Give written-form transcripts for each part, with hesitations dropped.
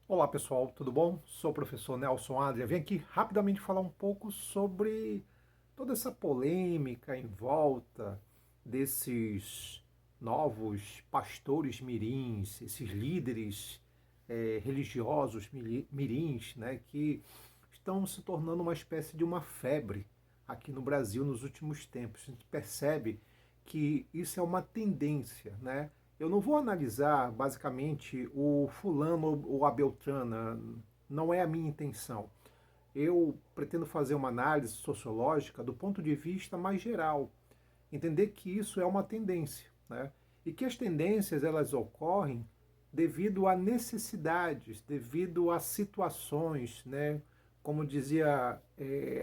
Olá pessoal, tudo bom? Sou o professor Nelson Adria. Venho aqui rapidamente falar um pouco sobre toda essa polêmica em volta desses novos pastores mirins, esses líderes religiosos mirins, né, que estão se tornando uma espécie de uma febre aqui no Brasil nos últimos tempos. A gente percebe que isso é uma tendência, né? Eu não vou analisar basicamente o fulano ou a beltrana, não é a minha intenção. Eu pretendo fazer uma análise sociológica do ponto de vista mais geral, entender que isso é uma tendência, né? E que as tendências elas ocorrem devido a necessidades, devido a situações, né? Como dizia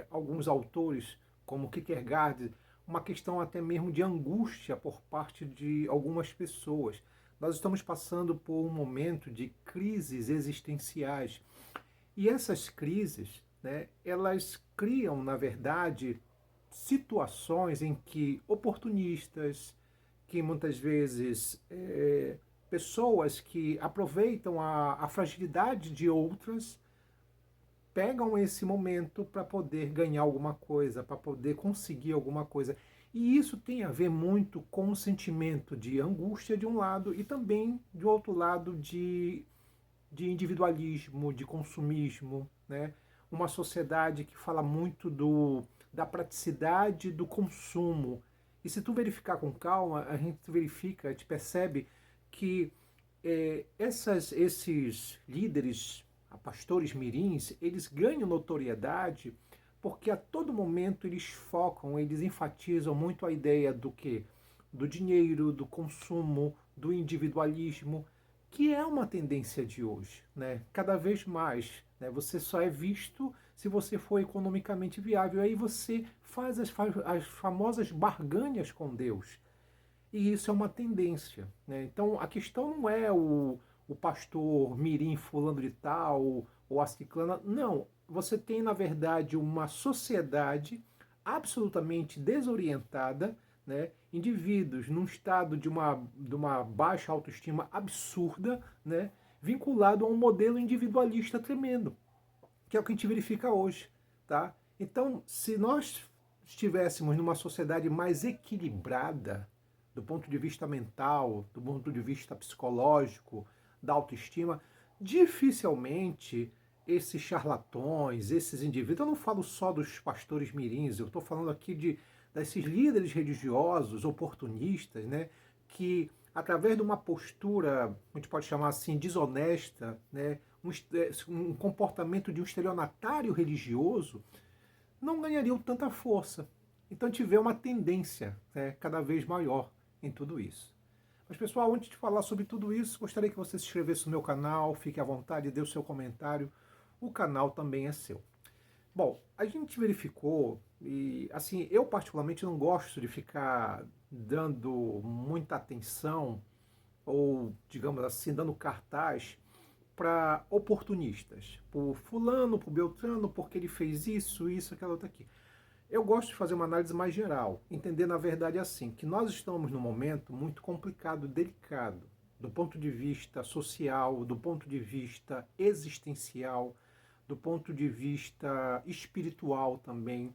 alguns autores, como Kierkegaard, uma questão até mesmo de angústia por parte de algumas pessoas. Nós estamos passando por um momento de crises existenciais e essas crises, né, elas criam, na verdade, situações em que oportunistas, que muitas vezes pessoas que aproveitam a fragilidade de outras, pegam esse momento para poder ganhar alguma coisa, para poder conseguir alguma coisa. E isso tem a ver muito com o sentimento de angústia de um lado e também de outro lado de individualismo, de consumismo, né? Uma sociedade que fala muito da praticidade do consumo. E se tu verificar com calma, a gente verifica, a gente percebe que esses líderes, pastores mirins, eles ganham notoriedade porque a todo momento eles focam, eles enfatizam muito a ideia do que? Do dinheiro, do consumo, do individualismo, que é uma tendência de hoje, né? Cada vez mais, né? Você só é visto se você for economicamente viável. Aí você faz as famosas barganhas com Deus. E isso é uma tendência, né? Então a questão não é o pastor mirim fulano de tal ou a ciclana. Não, você tem na verdade uma sociedade absolutamente desorientada, né? Indivíduos num estado de uma baixa autoestima absurda, né? Vinculado a um modelo individualista tremendo, que é o que a gente verifica hoje, tá? Então, se nós estivéssemos numa sociedade mais equilibrada do ponto de vista mental, do ponto de vista psicológico, da autoestima, dificilmente esses charlatões, esses indivíduos, eu não falo só dos pastores mirins, eu estou falando aqui desses líderes religiosos, oportunistas, né, que através de uma postura, a gente pode chamar assim, desonesta, né, um comportamento de um estelionatário religioso, não ganhariam tanta força. Então a gente vê uma tendência, né, cada vez maior em tudo isso. Mas pessoal, antes de falar sobre tudo isso, gostaria que você se inscrevesse no meu canal, fique à vontade, dê o seu comentário. O canal também é seu. Bom, a gente verificou, e assim, eu particularmente não gosto de ficar dando muita atenção, ou digamos assim, dando cartaz para oportunistas, por fulano, por Beltrano, porque ele fez isso, aquela outra aqui. Eu gosto de fazer uma análise mais geral, entender na verdade assim, que nós estamos num momento muito complicado, delicado, do ponto de vista social, do ponto de vista existencial, do ponto de vista espiritual também,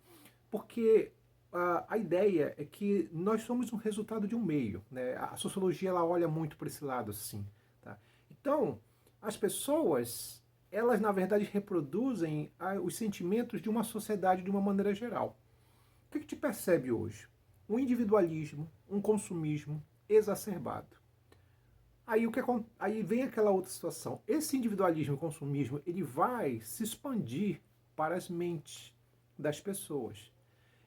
porque a ideia é que nós somos um resultado de um meio, né? A sociologia ela olha muito para esse lado assim, tá? Então, as pessoas, elas na verdade reproduzem os sentimentos de uma sociedade de uma maneira geral. O que te percebe hoje? Um individualismo, um consumismo exacerbado. Aí vem aquela outra situação. Esse individualismo e consumismo ele vai se expandir para as mentes das pessoas.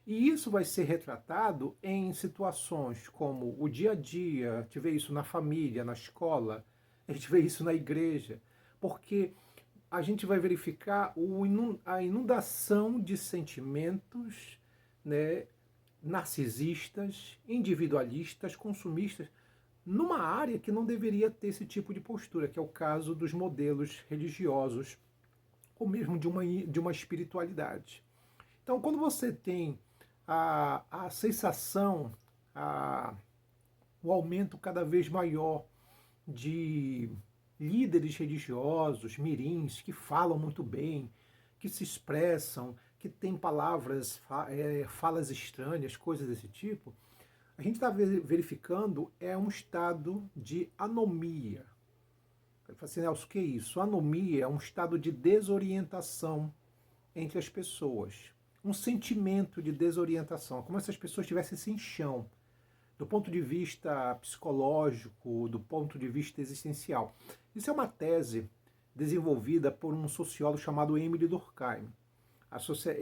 E isso vai ser retratado em situações como o dia a dia, a gente vê isso na família, na escola, a gente vê isso na igreja, porque a gente vai verificar a inundação de sentimentos, né, narcisistas, individualistas, consumistas, numa área que não deveria ter esse tipo de postura, que é o caso dos modelos religiosos, ou mesmo de uma espiritualidade. Então, quando você tem a sensação, a, o aumento cada vez maior de líderes religiosos, mirins, que falam muito bem, que se expressam, que têm palavras, falas estranhas, coisas desse tipo, a gente está verificando um estado de anomia. Eu falei assim, Nelson, o que é isso? Anomia é um estado de desorientação entre as pessoas. Um sentimento de desorientação, como se as pessoas estivessem sem chão, do ponto de vista psicológico, do ponto de vista existencial. Isso é uma tese desenvolvida por um sociólogo chamado Emile Durkheim.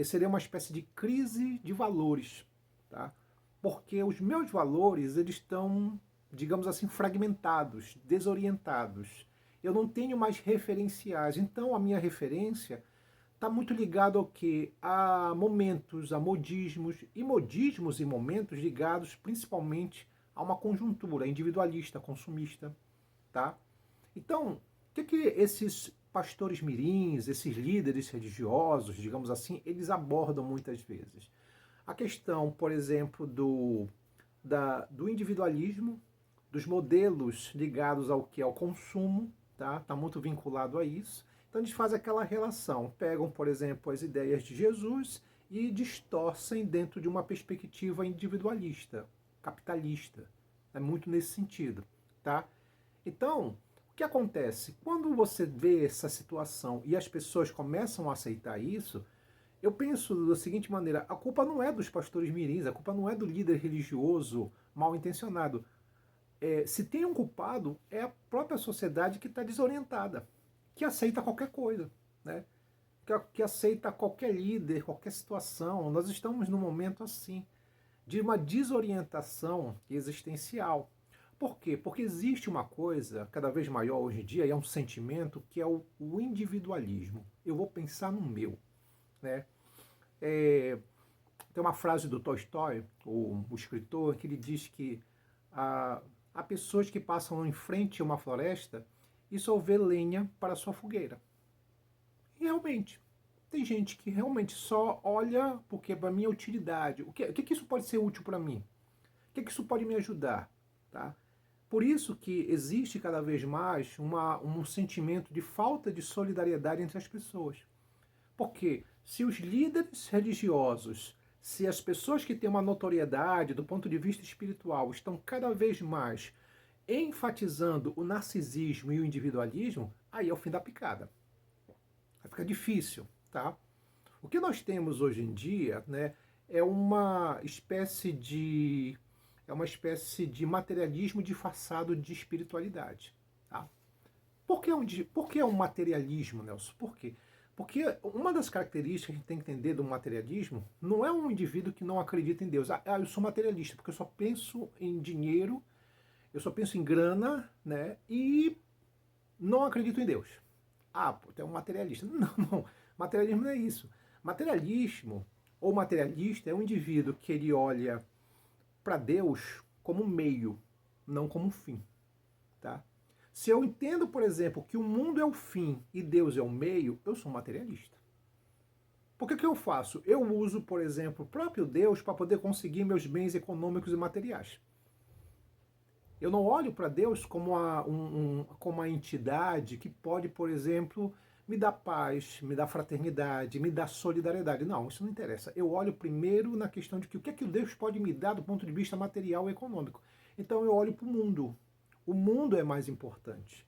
Seria uma espécie de crise de valores, tá? Porque os meus valores eles estão, digamos assim, fragmentados, desorientados. Eu não tenho mais referenciais, então a minha referência está muito ligado ao que? A momentos, a modismos e momentos ligados principalmente a uma conjuntura individualista, consumista, tá? Então, o que esses pastores mirins, esses líderes religiosos, digamos assim, eles abordam muitas vezes? A questão, por exemplo, do individualismo, dos modelos ligados ao que? Ao consumo, tá? Está muito vinculado a isso. Então eles fazem aquela relação, pegam, por exemplo, as ideias de Jesus e distorcem dentro de uma perspectiva individualista, capitalista. É muito nesse sentido, tá? Então, o que acontece? Quando você vê essa situação e as pessoas começam a aceitar isso, eu penso da seguinte maneira, a culpa não é dos pastores mirins, a culpa não é do líder religioso mal intencionado. Se tem um culpado, é a própria sociedade que está desorientada, que aceita qualquer coisa, né? Que aceita qualquer líder, qualquer situação. Nós estamos num momento assim, de uma desorientação existencial. Por quê? Porque existe uma coisa cada vez maior hoje em dia, e é um sentimento, que é o individualismo. Eu vou pensar no meu, né? Tem uma frase do Tolstói, o escritor, que ele diz que há pessoas que passam em frente a uma floresta e só vê lenha para sua fogueira. E realmente, tem gente que realmente só olha porque para minha utilidade. O que isso pode ser útil para mim? O que isso pode me ajudar? Tá? Por isso que existe cada vez mais um sentimento de falta de solidariedade entre as pessoas. Porque se os líderes religiosos, se as pessoas que têm uma notoriedade do ponto de vista espiritual estão cada vez mais enfatizando o narcisismo e o individualismo, aí é o fim da picada. Vai ficar difícil, tá? O que nós temos hoje em dia, né, é uma espécie de materialismo disfarçado de espiritualidade, tá? Por que um materialismo, Nelson? Por quê? Porque uma das características que a gente tem que entender do materialismo não é um indivíduo que não acredita em Deus. Eu sou materialista porque eu só penso em dinheiro, eu só penso em grana, né? E não acredito em Deus. Pô, tu é um materialista. Não, não. Materialismo não é isso. Materialismo ou materialista é um indivíduo que ele olha para Deus como um meio, não como um fim, tá? Se eu entendo, por exemplo, que o mundo é o fim e Deus é o meio, eu sou materialista. Por que eu faço? Eu uso, por exemplo, o próprio Deus para poder conseguir meus bens econômicos e materiais. Eu não olho para Deus como uma entidade que pode, por exemplo, me dar paz, me dar fraternidade, me dar solidariedade. Não, isso não interessa. Eu olho primeiro na questão de que o que é que Deus pode me dar do ponto de vista material e econômico. Então eu olho para o mundo. O mundo é mais importante.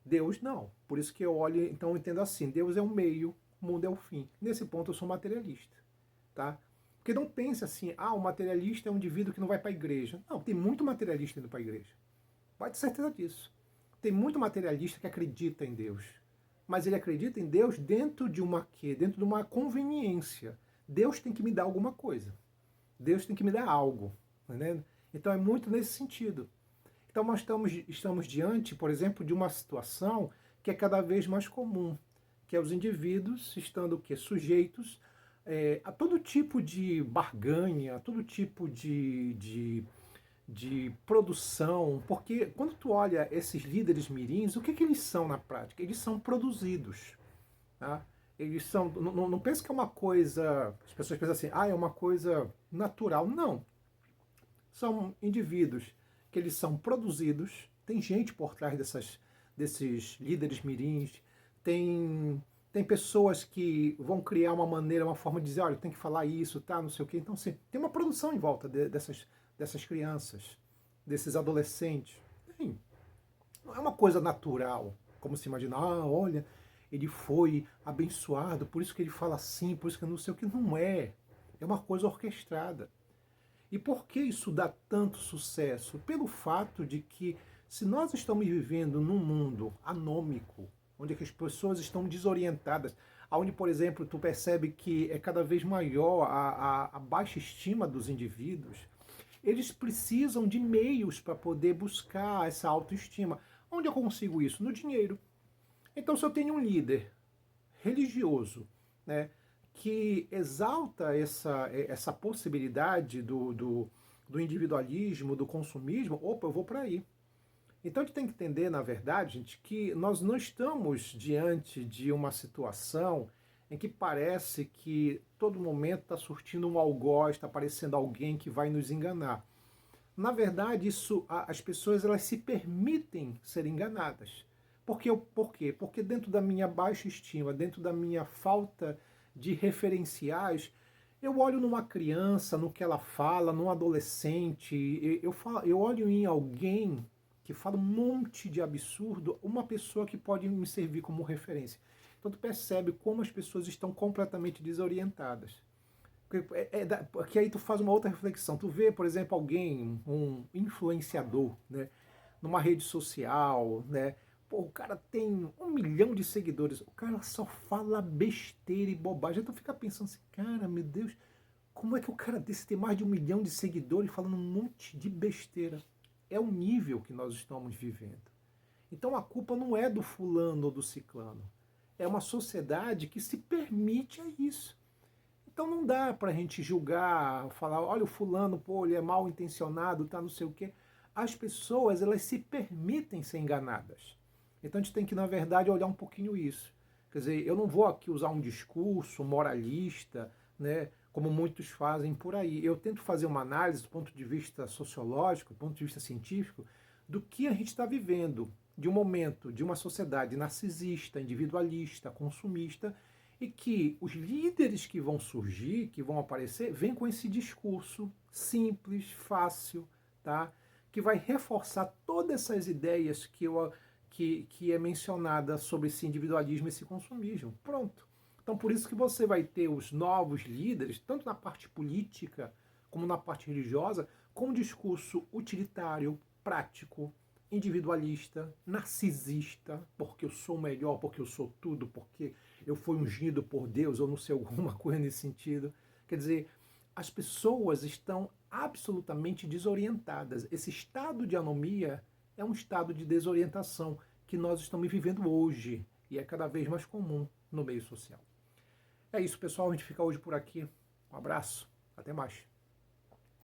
Deus não. Por isso que eu olho, então eu entendo assim, Deus é um meio, o mundo é o fim. Nesse ponto eu sou materialista, tá? Porque não pense assim, o materialista é um indivíduo que não vai para a igreja. Não, tem muito materialista indo para a igreja. Pode ter certeza disso. Tem muito materialista que acredita em Deus. Mas ele acredita em Deus dentro de uma quê? Dentro de uma conveniência. Deus tem que me dar alguma coisa. Deus tem que me dar algo. Tá entendendo? Então é muito nesse sentido. Então nós estamos diante, por exemplo, de uma situação que é cada vez mais comum, que é os indivíduos estando o quê? Sujeitos a todo tipo de barganha, a todo tipo de produção, porque quando tu olha esses líderes mirins, o que eles são na prática? Eles são produzidos. Tá? Eles são. Não pensa que é uma coisa. As pessoas pensam assim, é uma coisa natural. Não. São indivíduos que eles são produzidos, tem gente por trás desses líderes mirins, tem pessoas que vão criar uma maneira, uma forma de dizer, olha, tem que falar isso, tá, não sei o quê. Então, assim, tem uma produção em volta dessas crianças, desses adolescentes. Enfim, não é uma coisa natural, como se imagina, olha, ele foi abençoado, por isso que ele fala assim, por isso que não sei o que. Não é. É uma coisa orquestrada. E por que isso dá tanto sucesso? Pelo fato de que, se nós estamos vivendo num mundo anômico, onde as pessoas estão desorientadas, onde, por exemplo, tu percebe que é cada vez maior a baixa estima dos indivíduos, eles precisam de meios para poder buscar essa autoestima. Onde eu consigo isso? No dinheiro. Então, se eu tenho um líder religioso, né, que exalta essa possibilidade do individualismo, do consumismo, opa, eu vou para aí. Então a gente tem que entender, na verdade, gente, que nós não estamos diante de uma situação em que parece que todo momento está surtindo um algoz, está aparecendo alguém que vai nos enganar. Na verdade, as pessoas elas se permitem ser enganadas. Por quê? Porque dentro da minha baixa estima, dentro da minha falta de referenciais, eu olho numa criança, no que ela fala, num adolescente, eu olho em alguém que fala um monte de absurdo, uma pessoa que pode me servir como referência. Então tu percebe como as pessoas estão completamente desorientadas. Porque aí tu faz uma outra reflexão. Tu vê, por exemplo, alguém, um influenciador, né, numa rede social, né? Pô, o cara tem 1 milhão de seguidores, o cara só fala besteira e bobagem. Então fica pensando assim, cara, meu Deus, como é que o cara desse tem mais de 1 milhão de seguidores falando um monte de besteira? É o nível que nós estamos vivendo. Então a culpa não é do fulano ou do ciclano. É uma sociedade que se permite a isso. Então não dá para a gente julgar, falar, olha o fulano, pô, ele é mal intencionado, tá não sei o quê. As pessoas, elas se permitem ser enganadas. Então a gente tem que, na verdade, olhar um pouquinho isso. Quer dizer, eu não vou aqui usar um discurso moralista, né, como muitos fazem por aí. Eu tento fazer uma análise do ponto de vista sociológico, do ponto de vista científico, do que a gente está vivendo, de um momento, de uma sociedade narcisista, individualista, consumista, e que os líderes que vão surgir, que vão aparecer, vêm com esse discurso simples, fácil, tá? Que vai reforçar todas essas ideias que é mencionada sobre esse individualismo e esse consumismo. Pronto. Então, por isso que você vai ter os novos líderes, tanto na parte política como na parte religiosa, com um discurso utilitário, prático, individualista, narcisista, porque eu sou melhor, porque eu sou tudo, porque eu fui ungido por Deus, ou não sei, alguma coisa nesse sentido. Quer dizer, as pessoas estão absolutamente desorientadas. Esse estado de anomia é um estado de desorientação que nós estamos vivendo hoje e é cada vez mais comum no meio social. É isso, pessoal. A gente fica hoje por aqui. Um abraço. Até mais.